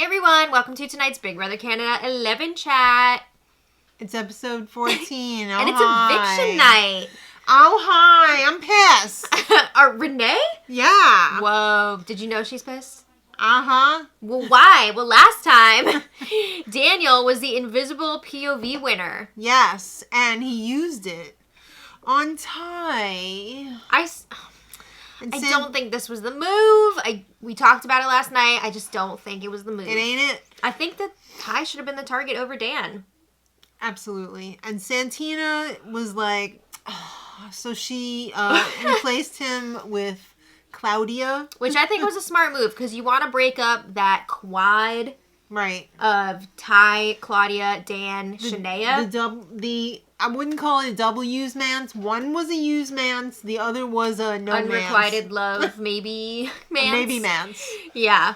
Hey everyone, welcome to tonight's Big Brother Canada 11 chat. It's episode 14. Oh, And it's hi. eviction night. Oh, hi. I'm pissed. Renee? Yeah. Whoa, did you know she's pissed? Uh-huh. Well, why? Well, last time, Daniel was the invisible POV winner. Yes, and he used it on Ty. I don't think this was the move. We talked about it last night. I just don't think it was the move. It ain't it? I think that Ty should have been the target over Dan. Absolutely. And Santina was like, so she replaced him with Claudia. Which I think was a smart move, because you want to break up that quad right of Ty, Claudia, Dan, Shania. I wouldn't call it a double use man's. One was a use man's. The other was a no unrequited man's. love, maybe man's. Maybe man's. Yeah.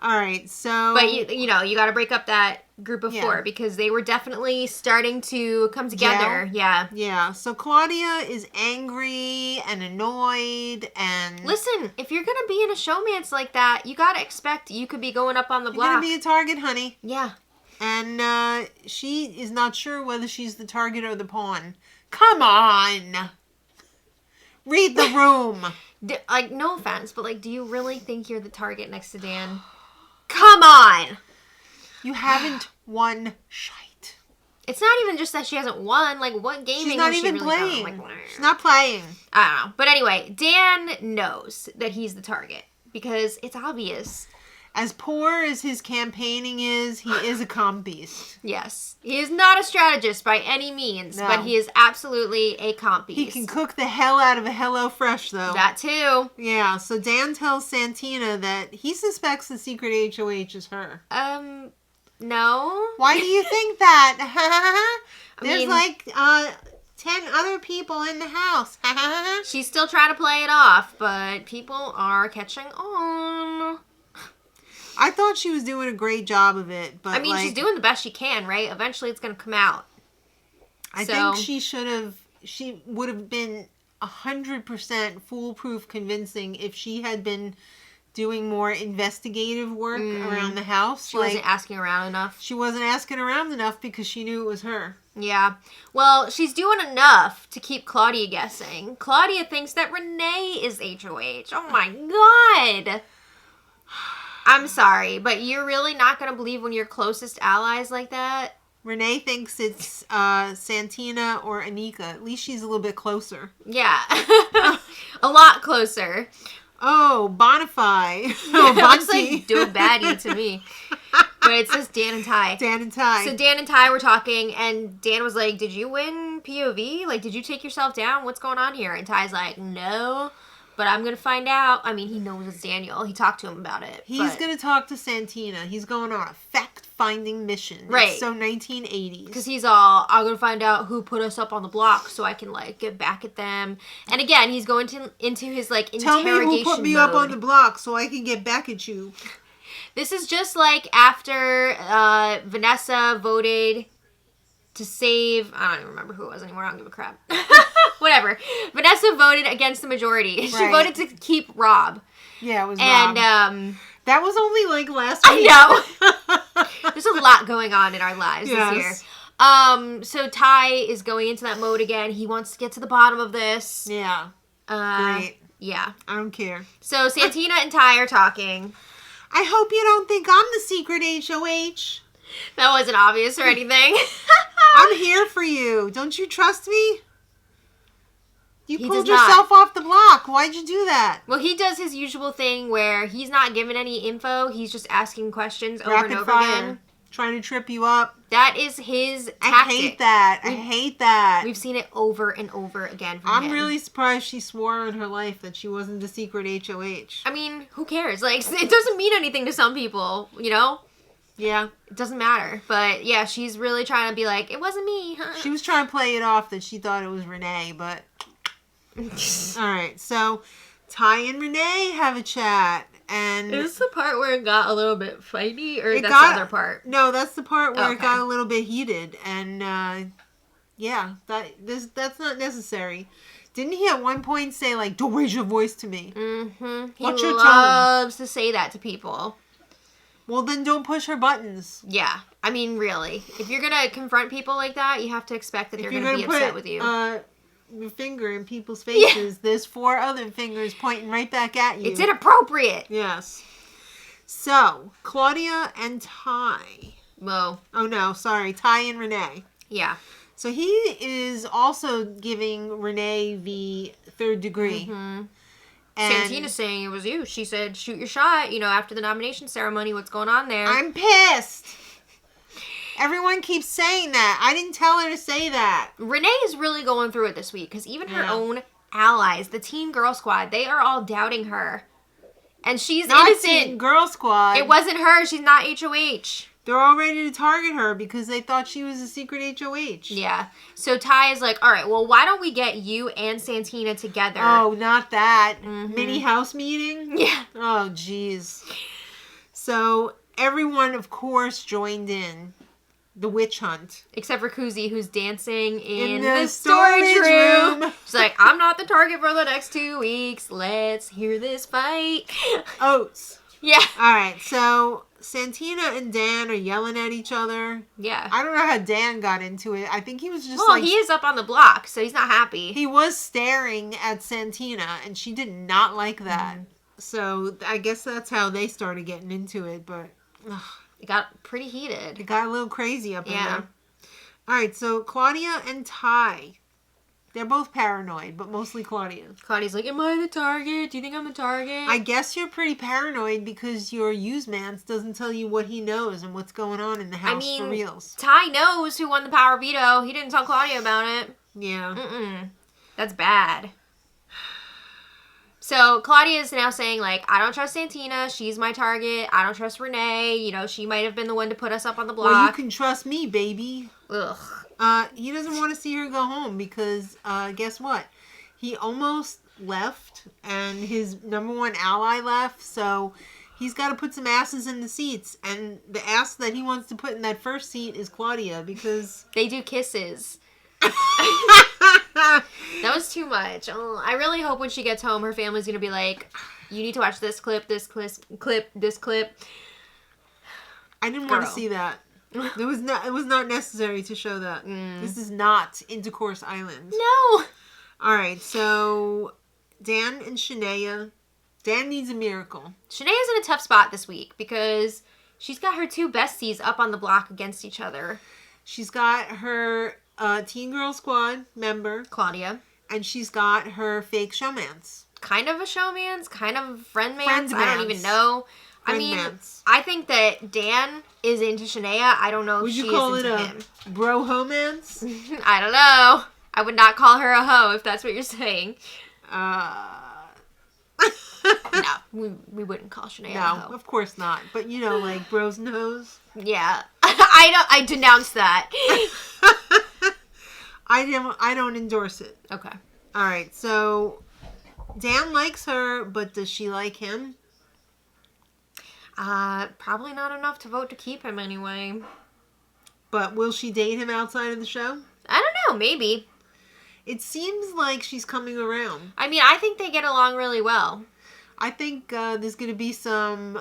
All right, so... But, you know, you got to break up that group of four, because they were definitely starting to come together. Yeah. Yeah, so Claudia is angry and annoyed and... Listen, if you're going to be in a showmance like that, you got to expect you could be going up on the block. You're going to be a target, honey. Yeah. And she is not sure whether she's the target or the pawn. Come on! Read the room! No offense, but, do you really think you're the target next to Dan? Come on! You haven't won shite. It's not even just that she hasn't won. What game She's not has even she really playing. done? She's not playing. I don't know. But anyway, Dan knows that he's the target, because it's obvious. As poor as his campaigning is, he is a comp beast. Yes. He is not a strategist by any means, but he is absolutely a comp beast. He can cook the hell out of a HelloFresh, though. That too. Yeah, so Dan tells Santina that he suspects the secret HOH is her. No. Why do you think that? There's 10 other people in the house. She's still trying to play it off, but people are catching on. I thought she was doing a great job of it, but she's doing the best she can, right? Eventually it's going to come out. I think she would have been 100% foolproof convincing if she had been doing more investigative work around the house. She wasn't asking around enough. She wasn't asking around enough because she knew it was her. Yeah. Well, she's doing enough to keep Claudia guessing. Claudia thinks that Renee is HOH. Oh my god! I'm sorry, but you're really not going to believe when your closest allies like that? Renee thinks it's Santina or Anika. At least she's a little bit closer. Yeah. A lot closer. Oh, Bonify. Oh, it looks like Do Baddie to me. But it says Dan and Ty. Dan and Ty. So Dan and Ty were talking, and Dan was like, did you win POV? Did you take yourself down? What's going on here? And Ty's like, no. But I'm going to find out. He knows it's Daniel. He talked to him about it. He's going to talk to Santina. He's going on a fact-finding mission. Right. It's so 1980s. Because he's all, I'm going to find out who put us up on the block so I can, get back at them. And again, he's going into his, interrogation Tell me who put me mode. up on the block so I can get back at you. This is just after Vanessa voted to save, I don't even remember who it was anymore. I don't give a crap. Whatever. Vanessa voted against the majority. She voted to keep Rob. Yeah, it was Rob. And that was only last week. I know. There's a lot going on in our lives this year. So Ty is going into that mode again. He wants to get to the bottom of this. Yeah. Great. Yeah. I don't care. So Santina and Ty are talking. I hope you don't think I'm the secret HOH. That wasn't obvious or anything. I'm here for you. Don't you trust me? You pulled not. yourself off the block. Why'd you do that? Well, he does his usual thing where he's not giving any info. He's just asking questions over and over again. Trying to trip you up. That is his tactic. I hate that. I hate that. We've seen it over and over again from him. I'm really surprised she swore in her life that she wasn't the secret HOH. Who cares? It doesn't mean anything to some people, you know? Yeah. It doesn't matter. But, yeah, she's really trying to be like, it wasn't me. Huh? She was trying to play it off that she thought it was Renee, but... Alright, so Ty and Renee have a chat, and... Is this the part where it got a little bit fighty, or that's the other part? No, that's the part where it got a little bit heated, and, that's not necessary. Didn't he at one point say, don't raise your voice to me? Mm-hmm. What's He your loves to say that to people. Well, then don't push her buttons. Yeah. I mean, really. If you're going to confront people like that, you have to expect that they're going to be upset with you. Your finger in people's faces. There's 4 other fingers pointing right back at you. It's inappropriate. Yes. So, Claudia and Ty. Whoa. Oh, no. Sorry. Ty and Renee. Yeah. So, he is also giving Renee the 3rd degree. Mm-hmm. And Santina's saying it was you. She said, shoot your shot, after the nomination ceremony. What's going on there? I'm pissed. Everyone keeps saying that. I didn't tell her to say that. Renee is really going through it this week because even her own allies, the Teen Girl Squad, they are all doubting her. And she's not innocent. Teen Girl Squad. It wasn't her. She's not HOH. They're all ready to target her because they thought she was a secret HOH. Yeah. So Ty is like, all right, well, why don't we get you and Santina together? Oh, not that. Mm-hmm. Mini house meeting? Yeah. Oh, jeez. So everyone, of course, joined in the witch hunt. Except for Kuzi, who's dancing in the storage room. She's like, I'm not the target for the next 2 weeks. Let's hear this fight. Oats. Yeah. All right, so Santina and Dan are yelling at each other. Yeah. I don't know how Dan got into it. I think he was just he is up on the block, so he's not happy. He was staring at Santina, and she did not like that. Mm-hmm. So I guess that's how they started getting into it, but... It got pretty heated. It got a little crazy up in there. All right, so Claudia and Ty. They're both paranoid, but mostly Claudia. Claudia's like, am I the target? Do you think I'm the target? I guess you're pretty paranoid because your use-mans doesn't tell you what he knows and what's going on in the house for reals. Ty knows who won the power veto. He didn't tell Claudia about it. Yeah. Mm-mm. That's bad. So Claudia is now saying, like, I don't trust Santina. She's my target. I don't trust Renee. She might have been the one to put us up on the block. Well, you can trust me, baby. Ugh. He doesn't want to see her go home because, guess what? He almost left and his number 1 ally left, so he's got to put some asses in the seats. And the ass that he wants to put in that first seat is Claudia because... They do kisses. That was too much. Oh, I really hope when she gets home, her family's going to be like, you need to watch this clip, this clip, this clip. I didn't want to see that. It was not necessary to show that. This is not Intercourse Island. No. All right, so Dan and Shania. Dan needs a miracle. Shania's in a tough spot this week because she's got her 2 besties up on the block against each other. She's got her Teen Girl Squad member, Claudia. And she's got her fake showmance. Kind of a showmance, kind of friendmance. I don't even know. Friendmance. I think that Dan is into Shania. I don't know if she is into him. Bro homance? I don't know. I would not call her a hoe if that's what you're saying. No, we wouldn't call Shania a hoe. No, of course not. But like bros and hoes. Yeah, I denounce that. I don't endorse it. Okay. All right. So Dan likes her, but does she like him? Probably not enough to vote to keep him anyway. But will she date him outside of the show? I don't know. Maybe. It seems like she's coming around. I mean, I think they get along really well. I think there's going to be some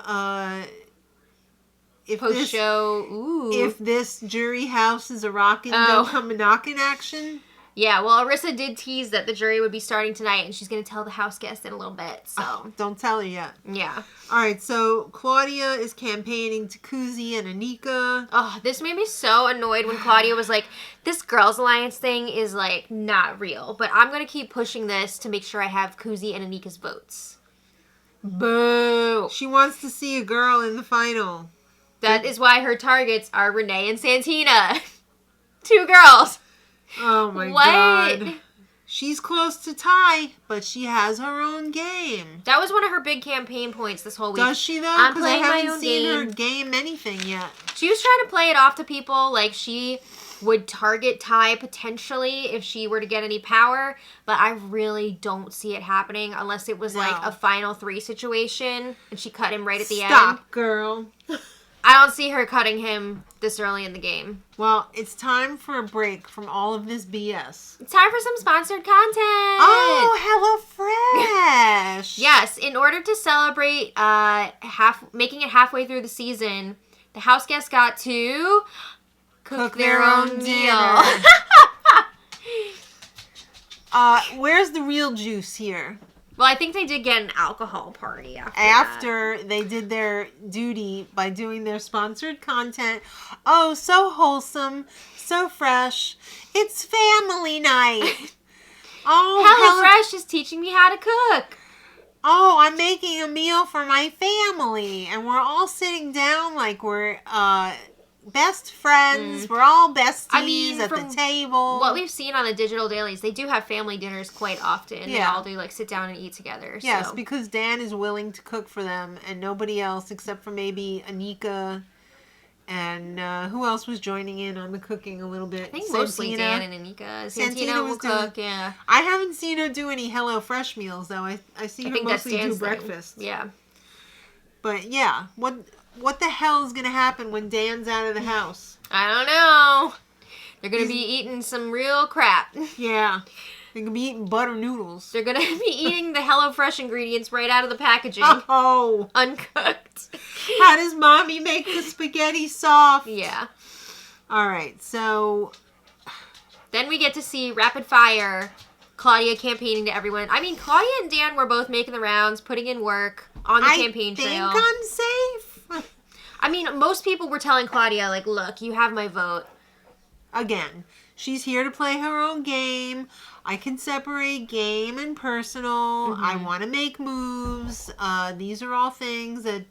post-show. If this jury house is a rockin', don't come a knockin' action. Yeah, well, Arissa did tease that the jury would be starting tonight, and she's going to tell the house guests in a little bit, so. Don't tell her yet. Yeah. All right, so Claudia is campaigning to Kuzi and Anika. Oh, this made me so annoyed when Claudia was like, this Girls Alliance thing is, like, not real, but I'm going to keep pushing this to make sure I have Kuzi and Anika's votes. Boo! She wants to see a girl in the final. That is why her targets are Renee and Santina. 2 girls. Oh my God. She's close to Ty, but she has her own game. That was one of her big campaign points this whole week. Does she though? Because I haven't seen her game anything yet. She was trying to play it off to people like she would target Ty potentially if she were to get any power, but I really don't see it happening unless it was like a final 3 situation and she cut him right at the end. Stop, girl. I don't see her cutting him this early in the game. Well, it's time for a break from all of this BS. It's time for some sponsored content. Oh, HelloFresh. Yes, in order to celebrate making it halfway through the season, the house guests got to cook their own meal. Where's the real juice here? Well, I think they did get an alcohol party after they did their duty by doing their sponsored content. Oh, so wholesome, so fresh. It's family night. Oh, HelloFresh is teaching me how to cook. Oh, I'm making a meal for my family, and we're all sitting down like we're best friends. We're all besties at the table. What we've seen on the digital dailies, they do have family dinners quite often. Yeah. They all do like sit down and eat together. Yes, because Dan is willing to cook for them and nobody else except for maybe Anika and who else was joining in on the cooking a little bit? I think mostly Dan and Anika. Santina will cook, yeah. I haven't seen her do any HelloFresh meals though. I see her mostly do breakfast. Yeah. But yeah, what the hell is going to happen when Dan's out of the house? I don't know. They're going to be eating some real crap. Yeah. They're going to be eating butter noodles. They're going to be eating the HelloFresh ingredients right out of the packaging. Oh. Uncooked. How does Mommy make the spaghetti soft? Yeah. All right. So. Then we get to see rapid fire Claudia campaigning to everyone. I mean, Claudia and Dan were both making the rounds, putting in work on the campaign trail. I think I'm safe. I mean, most people were telling Claudia, like, look, you have my vote. Again, she's here to play her own game. I can separate game and personal. I want to make moves. These are all things that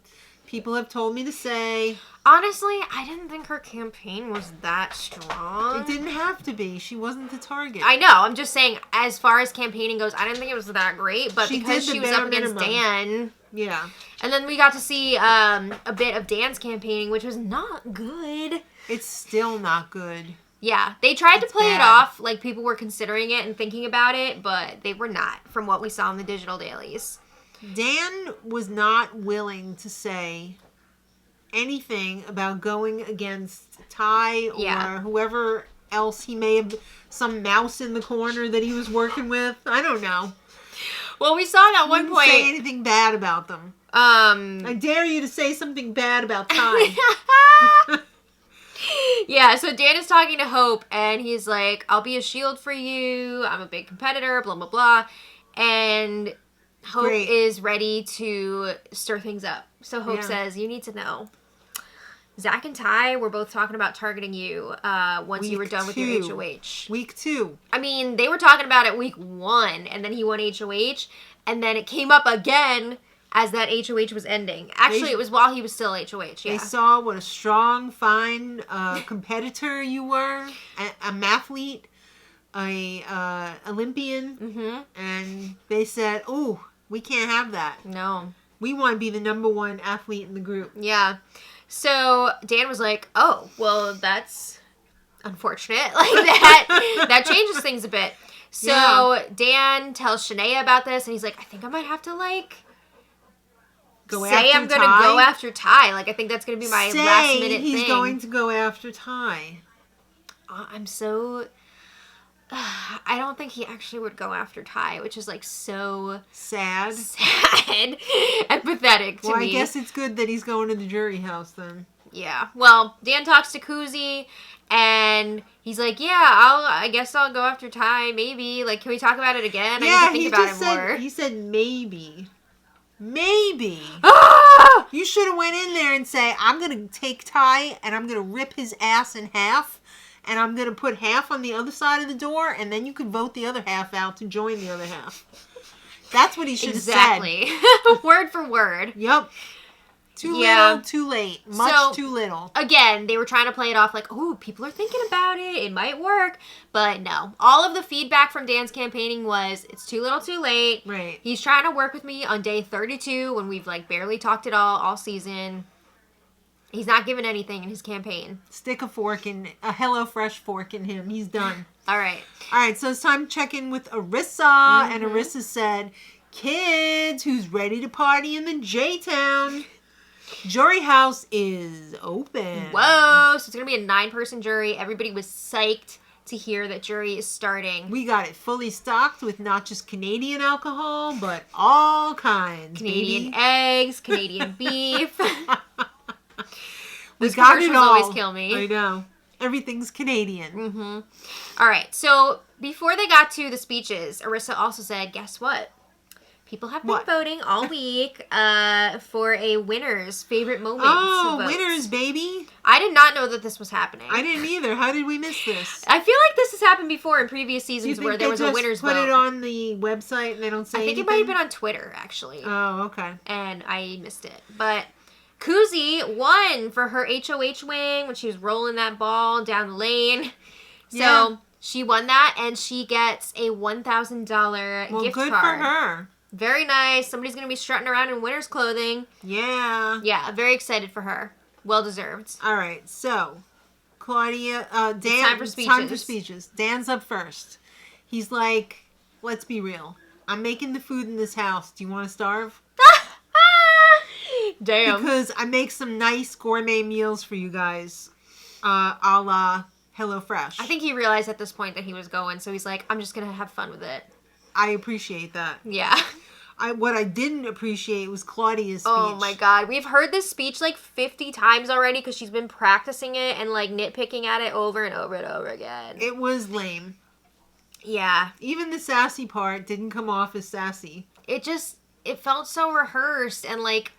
people have told me to say. Honestly, I didn't think her campaign was that strong. It didn't have to be. She wasn't the target. I know. I'm just saying, as far as campaigning goes, I didn't think it was that great. But because she was up against Dan... Yeah. And then we got to see a bit of Dan's campaigning, which was not good. It's still not good. Yeah. They tried to play it off like people were considering it and thinking about it, but they were not, from what we saw in the digital dailies. Dan was not willing to say anything about going against Ty or whoever else he may have, some mouse in the corner that he was working with. I don't know. Well, we saw at one point... Didn't say anything bad about them. I dare you to say something bad about Ty. Yeah, so Dan is talking to Hope, and he's like, I'll be a shield for you. I'm a big competitor, blah, blah, blah. And Hope is ready to stir things up. So Hope says, you need to know. Zach and Ty were both talking about targeting you once you were done with your HOH. Week 2. I mean, they were talking about it week 1, and then he won HOH, and then it came up again as that HOH was ending. Actually, it was while he was still HOH, yeah. They saw what a strong, fine competitor you were, a mathlete, a Olympian, and they said, "Ooh, we can't have that. No. We want to be the number 1 athlete in the group." Yeah. So Dan was like, "Oh, well, that's unfortunate. Like that changes things a bit." So Dan tells Shanae about this, and he's like, "I think I might have to like I'm gonna go after Ty. Like I think that's gonna be my last minute thing." He's going to go after Ty. I'm so. I don't think he actually would go after Ty, which is like so sad and pathetic to me. Well, I guess it's good that he's going to the jury house then. Yeah. Well, Dan talks to Kuzi, and he's like, "Yeah, I guess I'll go after Ty. Maybe. Like, can we talk about it again? Yeah, I need to think about it more." He said maybe. Maybe. You should have went in there and say, "I'm gonna take Ty and I'm gonna rip his ass in half." And I'm going to put half on the other side of the door, and then you could vote the other half out to join the other half. That's what he should have said. Exactly. Word for word. Yep. Too little, too late. Much too little. Again, they were trying to play it off like, oh, people are thinking about it. It might work. But no. All of the feedback from Dan's campaigning was, it's too little, too late. Right. He's trying to work with me on day 32 when we've like barely talked at all season. He's not giving anything in his campaign. Stick a HelloFresh fork in him. He's done. All right. All right, so it's time to check in with Arissa. And Arissa said, "Kids, who's ready to party in the J-Town?" Jury house is open. Whoa. So it's going to be a 9-person jury. Everybody was psyched to hear that jury is starting. We got it fully stocked with not just Canadian alcohol, but all kinds. Canadian eggs, Canadian beef. We Those got it commercials all. always kill me. I know. Everything's Canadian. Mm-hmm. All right. So before they got to the speeches, Arissa also said, guess what? People have been voting all week for a winner's favorite moments. Oh, winners, baby. I did not know that this was happening. I didn't either. How did we miss this? I feel like this has happened before in previous seasons where there was a winner's vote. Put it on the website and they don't say anything? I think it might have been on Twitter, actually. Oh, okay. And I missed it. But Kuzi won for her HOH wing when she was rolling that ball down the lane. So she won that, and she gets a $1,000 gift card. Well, good for her. Very nice. Somebody's going to be strutting around in winter's clothing. Yeah. Yeah, very excited for her. Well deserved. All right, so Claudia, Dan. It's time for speeches. Time for speeches. Dan's up first. He's like, let's be real. I'm making the food in this house. Do you want to starve? Damn. Because I make some nice gourmet meals for you guys, a la HelloFresh. I think he realized at this point that he was going, so he's like, I'm just going to have fun with it. I appreciate that. Yeah. What I didn't appreciate was Claudia's speech. Oh my god. We've heard this speech like 50 times already because she's been practicing it and like nitpicking at it over and over and over again. It was lame. Yeah. Even the sassy part didn't come off as sassy. It felt so rehearsed and like...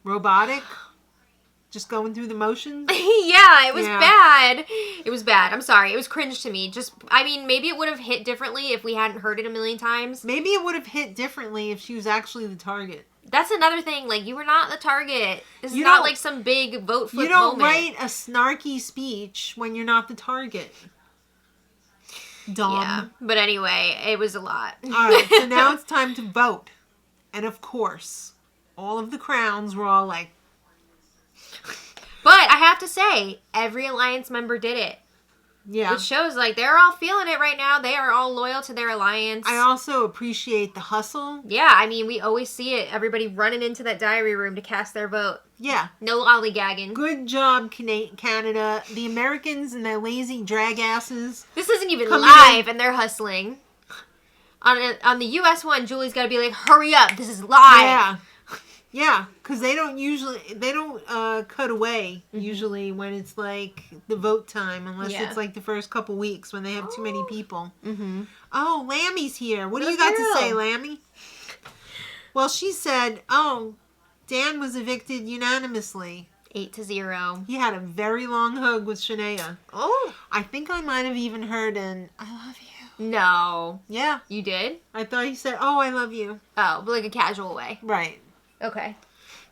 robotic. Just going through the motions? Yeah, it was bad. It was bad. I'm sorry. It was cringe to me. Maybe it would have hit differently if we hadn't heard it a million times. Maybe it would have hit differently if she was actually the target. That's another thing. Like, you were not the target. This is not like some big vote flip moment. You don't write a snarky speech when you're not the target. Dumb. Yeah. But anyway, it was a lot. All right, so now it's time to vote. And of course, all of the crowns were all like... But I have to say, every Alliance member did it. Yeah. It shows, like, they're all feeling it right now. They are all loyal to their alliance. I also appreciate the hustle. Yeah, I mean, we always see it. Everybody running into that diary room to cast their vote. Yeah. No lollygagging. Good job, Canada. The Americans and their lazy drag asses. This isn't even live, and they're hustling. On the US one, Julie's got to be like, hurry up, this is live. Yeah. Yeah, because they don't cut away usually when it's like the vote time, unless it's like the first couple weeks when they have too many people. Mm-hmm. Oh, Lammy's here. What do you got to say, Lammy? Well, she said, Dan was evicted unanimously. 8-0. He had a very long hug with Shania. Oh. I think I might have even heard an, I love you. No. Yeah. You did? I thought he said, oh, I love you. Oh, but like a casual way. Right. Okay.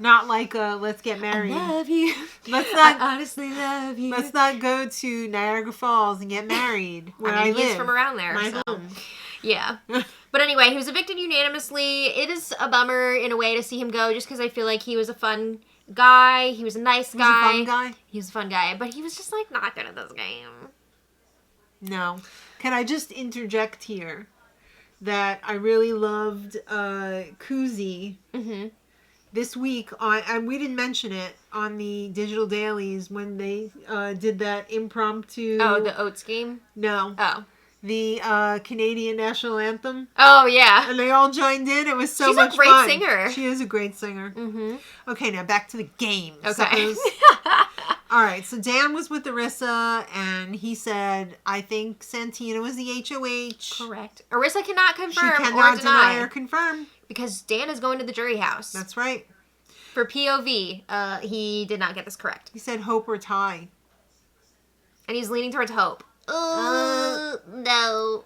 Not like let's get married. I love you. I honestly love you. Let's not go to Niagara Falls and get married where I live. He's from around there. My home. Yeah. But anyway, he was evicted unanimously. It is a bummer in a way to see him go just because I feel like he was a fun guy. He was a nice guy. He was a fun guy? He was a fun guy. But he was just like not good at this game. No. Can I just interject here that I really loved Kuzi. Mm-hmm. This week, and we didn't mention it on the digital dailies when they did that impromptu... Oh, the oats game? No. Oh. The Canadian national anthem. Oh, yeah. And they all joined in. It was so much fun. She's a great singer. She is a great singer. Mm-hmm. Okay, now back to the game. Okay. All right, so Dan was with Arissa, and he said, I think Santina was the HOH. Correct. Arissa cannot confirm She cannot or deny or confirm. Because Dan is going to the jury house. That's right. For POV, he did not get this correct. He said hope or tie. And he's leaning towards hope. No.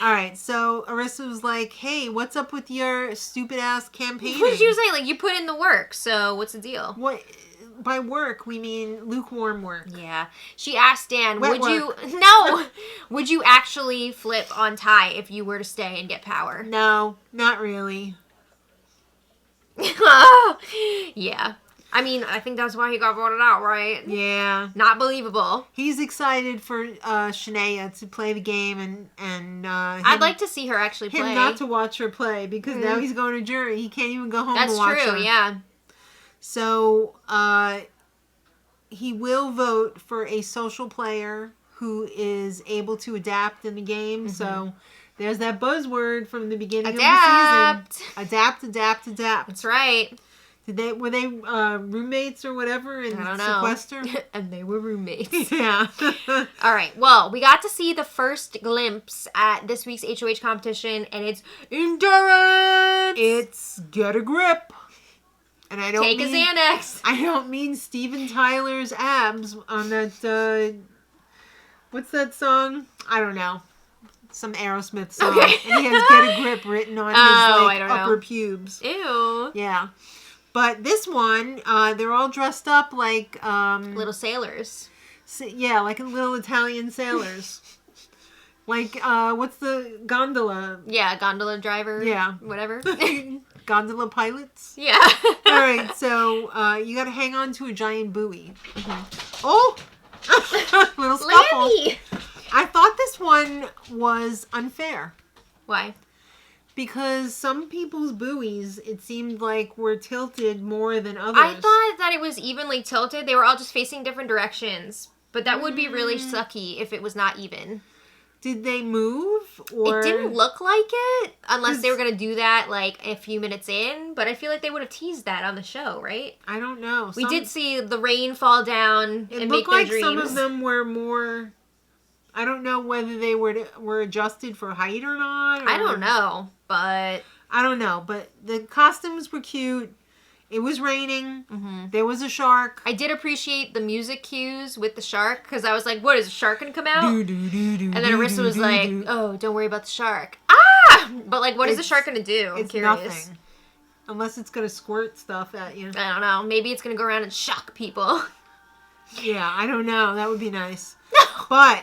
All right, so Arissa was like, hey, what's up with your stupid-ass campaigning? What did you say? Like, you put in the work, so what's the deal? What? By work, we mean lukewarm work. Yeah. She asked Dan, Wet would you actually flip on Ty if you were to stay and get power? No, not really. Yeah. I mean, I think that's why he got voted out, right? Yeah. Not believable. He's excited for Shania to play the game and I'd like to see her actually play. Him not to watch her play because now he's going to jury. He can't even go home That's and watch her. That's true, yeah. So he will vote for a social player who is able to adapt in the game. Mm-hmm. So there's that buzzword from the beginning of the season. Adapt, adapt, adapt. That's right. Were they roommates or whatever in Sequester? And they were roommates. Yeah. All right. Well, we got to see the first glimpse at this week's HOH competition, and it's endurance. It's get a grip. And I don't take a Xanax. I don't mean Steven Tyler's abs on that. What's that song? I don't know. Some Aerosmith song. Okay. And he has get a grip written on his upper pubes. Ew. Yeah. But this one, they're all dressed up like... little sailors. Yeah, like little Italian sailors. Like, what's the gondola? Yeah, gondola driver. Yeah. Whatever. Gondola pilots? Yeah. All right, so you got to hang on to a giant buoy. Mm-hmm. Oh! Little scuffle. Lanny! I thought this one was unfair. Why? Because some people's buoys, it seemed like, were tilted more than others. I thought that it was evenly tilted. They were all just facing different directions. But that would be really sucky if it was not even. Did they move? Or... It didn't look like it. Unless they were going to do that, like, a few minutes in. But I feel like they would have teased that on the show, right? I don't know. We did see the rain fall down and make their dreams. It looked like some of them were more... I don't know whether they were adjusted for height or not. I don't know, but... I don't know, but the costumes were cute. It was raining. Mm-hmm. There was a shark. I did appreciate the music cues with the shark, because I was like, what, is a shark going to come out? And then Arissa was like, oh, don't worry about the shark. Ah! But, like, what is the shark going to do? I'm curious. Nothing. Unless it's going to squirt stuff at you. I don't know. Maybe it's going to go around and shock people. Yeah, I don't know. That would be nice. But...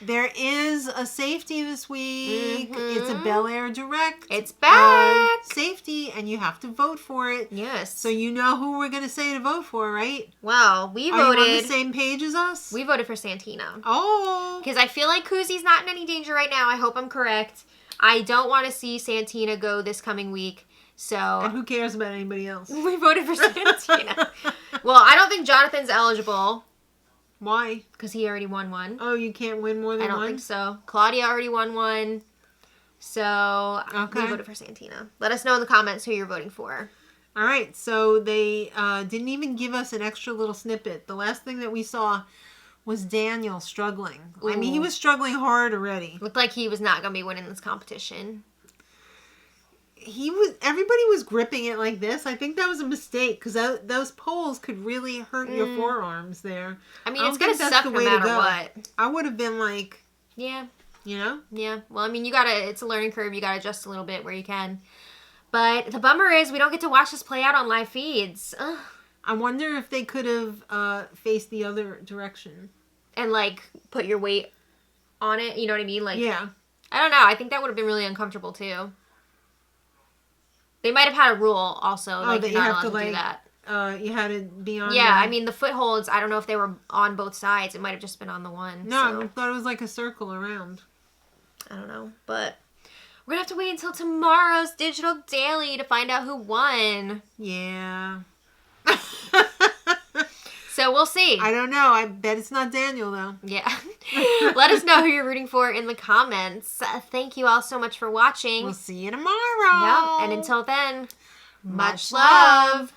there is a safety this week. Mm-hmm. It's a Bel Air Direct. It's back. Safety, and you have to vote for it. Yes. So you know who we're going to say to vote for, right? Well, we voted. Are you on the same page as us? We voted for Santina. Oh. Because I feel like Kuzi's not in any danger right now. I hope I'm correct. I don't want to see Santina go this coming week. So. And who cares about anybody else? We voted for Santina. Well, I don't think Jonathan's eligible. Why? Because he already won one. Oh, you can't win more than one? I don't think so. Claudia already won one. So, we voted for Santina. Let us know in the comments who you're voting for. All right. So, they didn't even give us an extra little snippet. The last thing that we saw was Daniel struggling. Ooh. I mean, he was struggling hard already. Looked like he was not going to be winning this competition. Everybody was gripping it like this. I think that was a mistake because those poles could really hurt your forearms there. I mean, it's gonna suck no matter what. I would have been like, yeah, you know, yeah. Well, I mean, it's a learning curve. You gotta adjust a little bit where you can. But the bummer is we don't get to watch this play out on live feeds. Ugh. I wonder if they could have faced the other direction and like put your weight on it. You know what I mean? Like, yeah. I don't know. I think that would have been really uncomfortable too. They might have had a rule also, like you're not allowed to do that. You had to be on. Yeah, I mean the footholds. I don't know if they were on both sides. It might have just been on the one. No, so. I thought it was like a circle around. I don't know, but we're gonna have to wait until tomorrow's Digital Daily to find out who won. Yeah. So we'll see. I don't know. I bet it's not Daniel, though. Yeah. Let us know who you're rooting for in the comments. Thank you all so much for watching. We'll see you tomorrow. Yeah. And until then, much love.